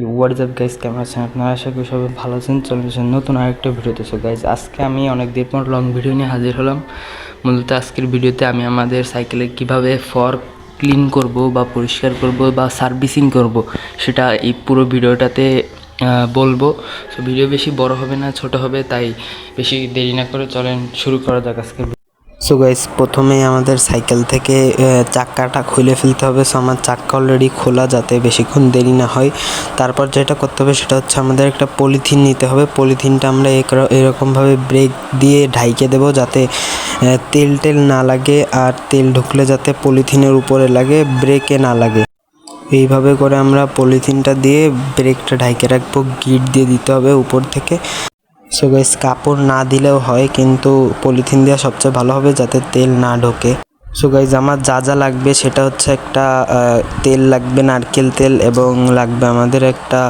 WhatsApp guys, কেমন আছেন আপনারা? আশা করি সবাই ভালো আছেন। চলেছেন নতুন আরেকটা ভিডিওতে। সো গাইজ, আজকে আমি অনেক দিন পর লং ভিডিও নিয়ে হাজির হলাম। মূলত আজকের ভিডিওতে আমি আমাদের সাইকেলে কিভাবে ফর্ক ক্লিন করব বা পরিষ্কার করব বা সার্ভিসিং করব সেটা এই পুরো ভিডিওটাতে বলবো। সো ভিডিও বেশি বড় হবে না, ছোট হবে, তাই বেশি দেরি না করে চলেন শুরু করা যাক আজকে। সো গাইস, প্রথমেই আমাদের সাইকেল থেকে চাক্কাটা খুলে ফেলতে হবে। সো আমার চাক্কা অলরেডি খোলা, যাতে বেশিক্ষণ দেরি না হয়। তারপর যেটা করতে হবে সেটা হচ্ছে আমাদের একটা পলিথিন নিতে হবে। পলিথিনটা আমরা এরকমভাবে ব্রেক দিয়ে ঢাইকে দেবো, যাতে তেল না লাগে, আর তেল ঢুকলে যাতে পলিথিনের উপরে লাগে, ব্রেকে না লাগে। এইভাবে করে আমরা পলিথিনটা দিয়ে ব্রেকটা ঢাইকে রাখবো। গিট দিয়ে দিতে হবে উপর থেকে। সো গাইস, কাপড় না দিলেও হয়, কিন্তু পলিথিন দেওয়া সবচেয়ে ভালো হবে, যাতে তেল না ঢোকে। সো গাইস, আমার যা লাগবে সেটা হচ্ছে একটা তেল লাগবে, নারকেল তেল, এবং লাগবে আমাদের একটা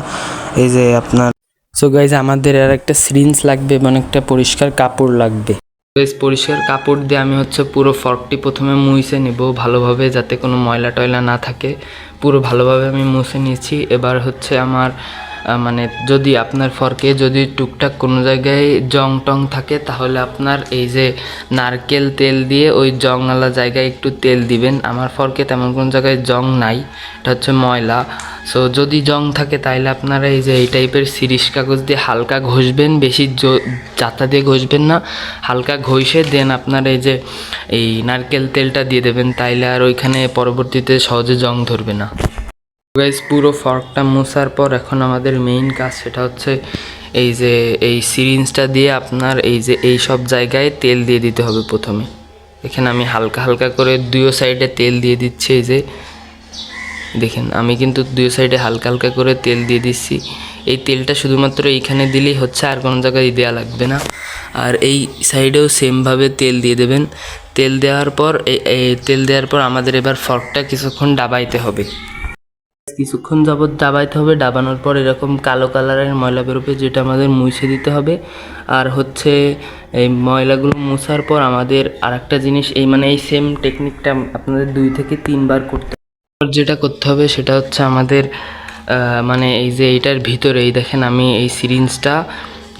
এই যে আপনার সো গাইজ, আমাদের আর একটা সিরিঞ্জ লাগবে এবং একটা পরিষ্কার কাপড় লাগবে। গাইজ, পরিষ্কার কাপড় দিয়ে আমি পুরো ফর্কটি প্রথমে মুছে নেব ভালোভাবে, যাতে কোনো ময়লা টয়লা না থাকে। পুরো ভালোভাবে আমি মুছে নিয়েছি। এবার আমার মানে যদি আপনার ফর্কে যদি টুকটাক কোনো জায়গায় জং টং থাকে, তাহলে আপনার এই যে নারকেল তেল দিয়ে ওই জংওয়ালা জায়গায় একটু তেল দিবেন। আমার ফর্কে তেমন কোনো জায়গায় জং নাই, এটা হচ্ছে ময়লা। সো যদি জং থাকে তাহলে আপনারা এই যে এই টাইপের সিরিশ কাগজ দিয়ে হালকা ঘষবেন, বেশি জাতা দিয়ে ঘষবেন না, হালকা ঘষে দেন আপনারা এই যে এই নারকেল তেলটা দিয়ে দেবেন, তাইলে আর ওইখানে পরবর্তীতে সহজে জং ধরবে না। গাইস, পুরো ফর্কটা মোছার পর এখন আমাদের মেইন কাজ, সেটা হচ্ছে এই যে এই সিরিঞ্জটা দিয়ে আপনার এই যে এই সব জায়গায় তেল দিয়ে দিতে হবে প্রথমে। এখানে আমি হালকা হালকা করে দুই সাইডে তেল দিয়ে দিচ্ছি। এই যে দেখেন, আমি কিন্তু দুই সাইডে হালকা হালকা করে তেল দিয়ে দিচ্ছি। এই তেলটা শুধুমাত্র এইখানে দিলেই হচ্ছে, আর কোনো জায়গায় দেওয়া লাগবে না। আর এই সাইডেও সেমভাবে তেল দিয়ে দেবেন। তেল দেওয়ার পর আমাদের এবার ফর্কটা কিছুক্ষণ ডাবাইতে হবে। কিছুক্ষণ যাবৎ ডাবাইতে হবে। ডাবানোর পর এরকম কালো কালারের ময়লা বেরোবে, যেটা আমাদের মুছে দিতে হবে। আর এই ময়লাগুলো মুছার পর আমাদের আর একটা জিনিস, এই সেম টেকনিকটা আপনাদের 2 থেকে 3 বার করতে হবে। যেটা করতে হবে সেটা হচ্ছে আমাদের এই যে এইটার ভিতরে, এই দেখেন আমি এই সিরিঞ্জটা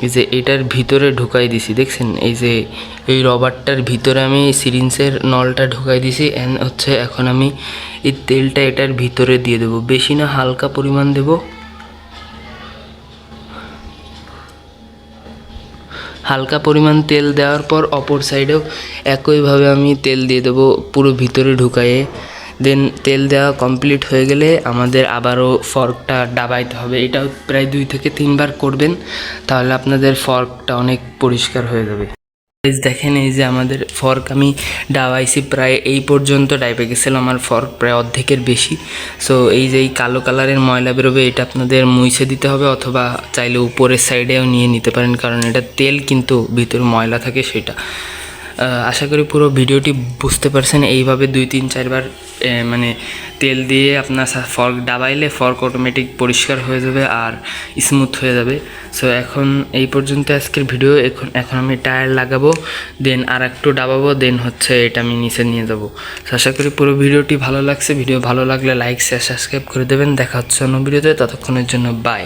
এই যে এটার ভিতরে ঢুকাই দিছি, দেখছেন? এই যে এই রবারটার ভিতরে আমি সিরিঞ্জের নলটা ঢুকাই দিছি। এখন আমি এই তেলটা এটার ভিতরে দিয়ে দেবো, বেশি না, হালকা পরিমাণ দেব। হালকা পরিমাণ তেল দেওয়ার পর অপর সাইডেও একইভাবে আমি তেল দিয়ে দেবো, পুরো ভিতরে ঢুকাইয়ে। দেন তেল দেওয়া কমপ্লিট হয়ে গেলে আমাদের আবারও ফর্কটা ডাবাইতে হবে। এটাও প্রায় 2 থেকে 3 বার করবেন, তাহলে আপনাদের ফর্কটা অনেক পরিষ্কার হয়ে যাবে। দেখেন, এই যে আমাদের ফর্ক আমি ডাবাইছি, প্রায় এই পর্যন্ত ডাইবে গেছিল আমার ফর্ক, প্রায় অর্ধেকের বেশি। সো এই যে এই কালো কালারের ময়লা বেরোবে, এটা আপনাদের মুছে দিতে হবে, অথবা চাইলে উপরের সাইডেও নিয়ে নিতে পারেন, কারণ এটা তেল কিন্তু ভিতরে ময়লা থাকে সেটা। আশা করি পুরো ভিডিওটি বুঝতে পারছেন। এইভাবে 2-3-4 বার তেল দিয়ে আপনার ফর্ক ডাবাইলে ফর্ক অটোমেটিক পরিষ্কার হয়ে যাবে আর স্মুথ হয়ে যাবে। সো এখন এই পর্যন্ত আজকের ভিডিও। এখন আমি টায়ার লাগাবো, দেন আর একটু ডাবাবো, দেন এটা আমি নিচে নিয়ে যাবো। সো আশা করি পুরো ভিডিওটি ভালো লাগছে। ভিডিও ভালো লাগলে লাইক, শেয়ার, সাবস্ক্রাইব করে দেবেন। দেখা হচ্ছে অন্য ভিডিওতে, ততক্ষণের জন্য বাই।